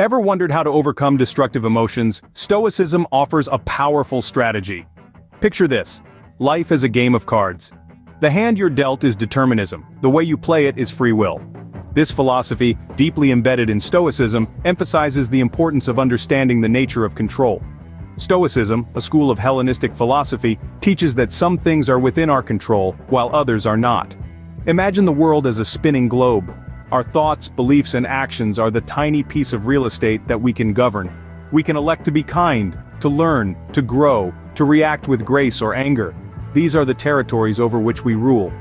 Ever wondered how to overcome destructive emotions? Stoicism offers a powerful strategy. Picture this: life as a game of cards. The hand you're dealt is determinism, the way you play it is free will. This philosophy, deeply embedded in Stoicism, emphasizes the importance of understanding the nature of control. Stoicism, a school of Hellenistic philosophy, teaches that some things are within our control, while others are not. Imagine the world as a spinning globe. Our thoughts, beliefs, and actions are the tiny piece of real estate that we can govern. We can elect to be kind, to learn, to grow, to react with grace or anger. These are the territories over which we rule.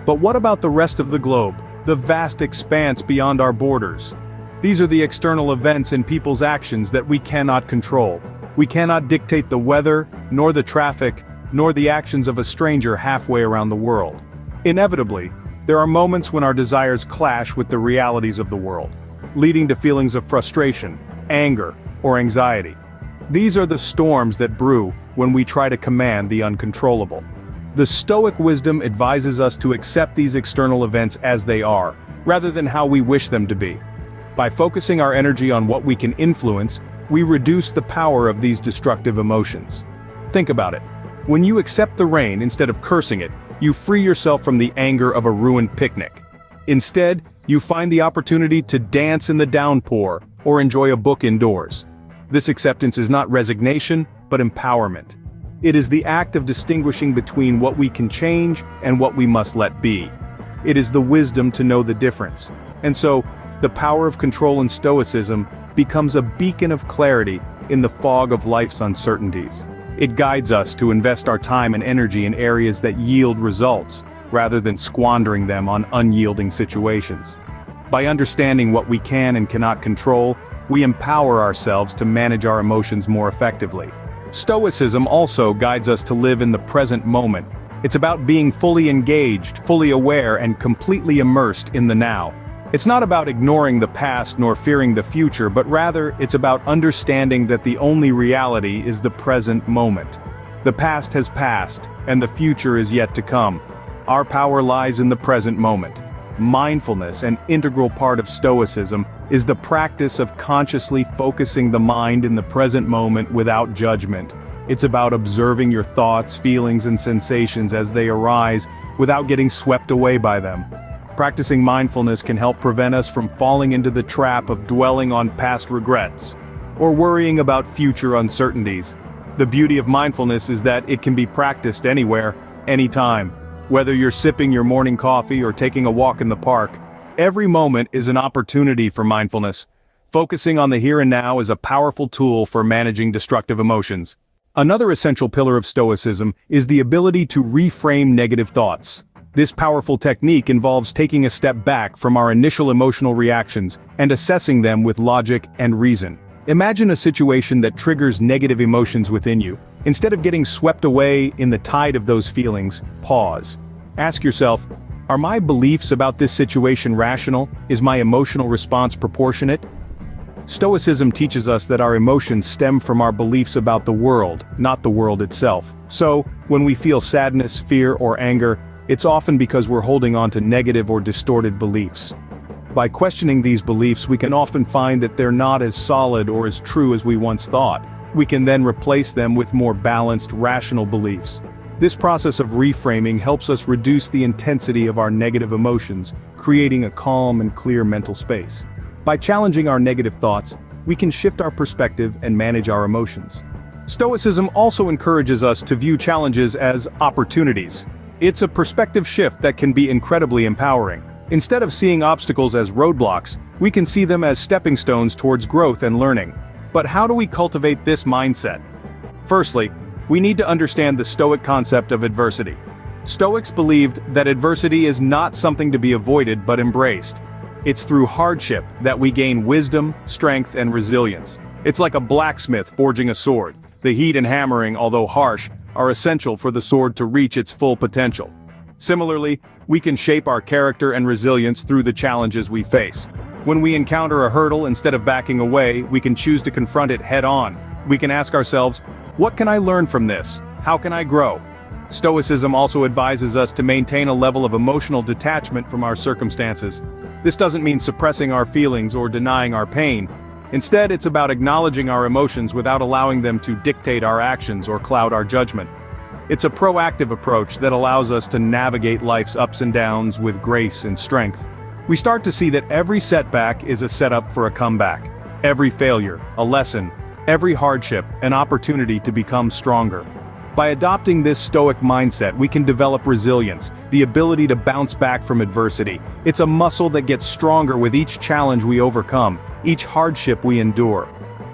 But what about the rest of the globe, the vast expanse beyond our borders? These are the external events and people's actions that we cannot control. We cannot dictate the weather, nor the traffic, nor the actions of a stranger halfway around the world. Inevitably, there are moments when our desires clash with the realities of the world, leading to feelings of frustration, anger, or anxiety. These are the storms that brew when we try to command the uncontrollable. The Stoic wisdom advises us to accept these external events as they are, rather than how we wish them to be. By focusing our energy on what we can influence, we reduce the power of these destructive emotions. Think about it. When you accept the rain instead of cursing it, you free yourself from the anger of a ruined picnic. Instead, you find the opportunity to dance in the downpour or enjoy a book indoors. This acceptance is not resignation, but empowerment. It is the act of distinguishing between what we can change and what we must let be. It is the wisdom to know the difference. And so, the power of control in Stoicism becomes a beacon of clarity in the fog of life's uncertainties. It guides us to invest our time and energy in areas that yield results, rather than squandering them on unyielding situations. By understanding what we can and cannot control, we empower ourselves to manage our emotions more effectively. Stoicism also guides us to live in the present moment. It's about being fully engaged, fully aware, and completely immersed in the now. It's not about ignoring the past nor fearing the future, but rather, it's about understanding that the only reality is the present moment. The past has passed, and the future is yet to come. Our power lies in the present moment. Mindfulness, an integral part of Stoicism, is the practice of consciously focusing the mind in the present moment without judgment. It's about observing your thoughts, feelings, and sensations as they arise, without getting swept away by them. Practicing mindfulness can help prevent us from falling into the trap of dwelling on past regrets, or worrying about future uncertainties. The beauty of mindfulness is that it can be practiced anywhere, anytime. Whether you're sipping your morning coffee or taking a walk in the park, every moment is an opportunity for mindfulness. Focusing on the here and now is a powerful tool for managing destructive emotions. Another essential pillar of Stoicism is the ability to reframe negative thoughts. This powerful technique involves taking a step back from our initial emotional reactions and assessing them with logic and reason. Imagine a situation that triggers negative emotions within you. Instead of getting swept away in the tide of those feelings, pause. Ask yourself, are my beliefs about this situation rational? Is my emotional response proportionate? Stoicism teaches us that our emotions stem from our beliefs about the world, not the world itself. So, when we feel sadness, fear, or anger, it's often because we're holding on to negative or distorted beliefs. By questioning these beliefs, we can often find that they're not as solid or as true as we once thought. We can then replace them with more balanced, rational beliefs. This process of reframing helps us reduce the intensity of our negative emotions, creating a calm and clear mental space. By challenging our negative thoughts, we can shift our perspective and manage our emotions. Stoicism also encourages us to view challenges as opportunities. It's a perspective shift that can be incredibly empowering. Instead of seeing obstacles as roadblocks, we can see them as stepping stones towards growth and learning. But how do we cultivate this mindset? Firstly, we need to understand the Stoic concept of adversity. Stoics believed that adversity is not something to be avoided but embraced. It's through hardship that we gain wisdom, strength, and resilience. It's like a blacksmith forging a sword. The heat and hammering, although harsh, are essential for the sword to reach its full potential. Similarly, we can shape our character and resilience through the challenges we face. When we encounter a hurdle, instead of backing away, we can choose to confront it head-on. We can ask ourselves, what can I learn from this? How can I grow? Stoicism also advises us to maintain a level of emotional detachment from our circumstances. This doesn't mean suppressing our feelings or denying our pain. Instead, it's about acknowledging our emotions without allowing them to dictate our actions or cloud our judgment. It's a proactive approach that allows us to navigate life's ups and downs with grace and strength. We start to see that every setback is a setup for a comeback. Every failure, a lesson. Every hardship, an opportunity to become stronger. By adopting this Stoic mindset, we can develop resilience, the ability to bounce back from adversity. It's a muscle that gets stronger with each challenge we overcome, each hardship we endure.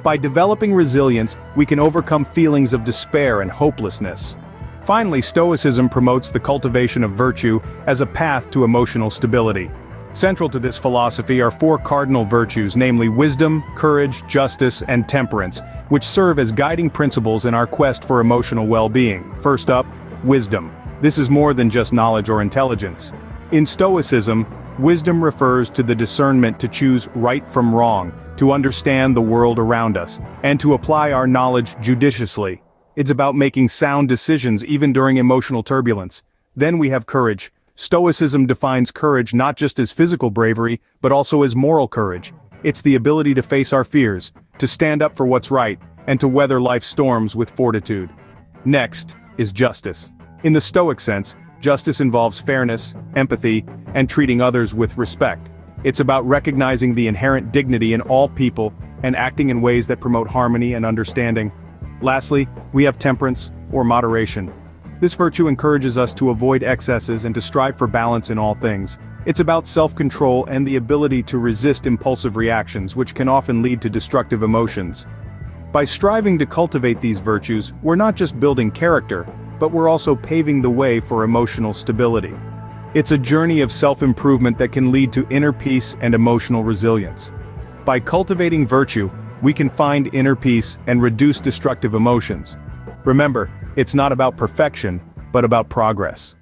By developing resilience, we can overcome feelings of despair and hopelessness. Finally, Stoicism promotes the cultivation of virtue as a path to emotional stability. Central to this philosophy are four cardinal virtues, namely wisdom, courage, justice, and temperance, which serve as guiding principles in our quest for emotional well-being. First up, wisdom. This is more than just knowledge or intelligence. In Stoicism, wisdom refers to the discernment to choose right from wrong, to understand the world around us, and to apply our knowledge judiciously. It's about making sound decisions even during emotional turbulence. Then we have courage. Stoicism defines courage not just as physical bravery, but also as moral courage. It's the ability to face our fears, to stand up for what's right, and to weather life's storms with fortitude. Next is justice. In the Stoic sense, justice involves fairness, empathy, and treating others with respect. It's about recognizing the inherent dignity in all people and acting in ways that promote harmony and understanding. Lastly, we have temperance, or moderation. This virtue encourages us to avoid excesses and to strive for balance in all things. It's about self-control and the ability to resist impulsive reactions, which can often lead to destructive emotions. By striving to cultivate these virtues, we're not just building character, but we're also paving the way for emotional stability. It's a journey of self-improvement that can lead to inner peace and emotional resilience. By cultivating virtue, we can find inner peace and reduce destructive emotions. Remember, it's not about perfection, but about progress.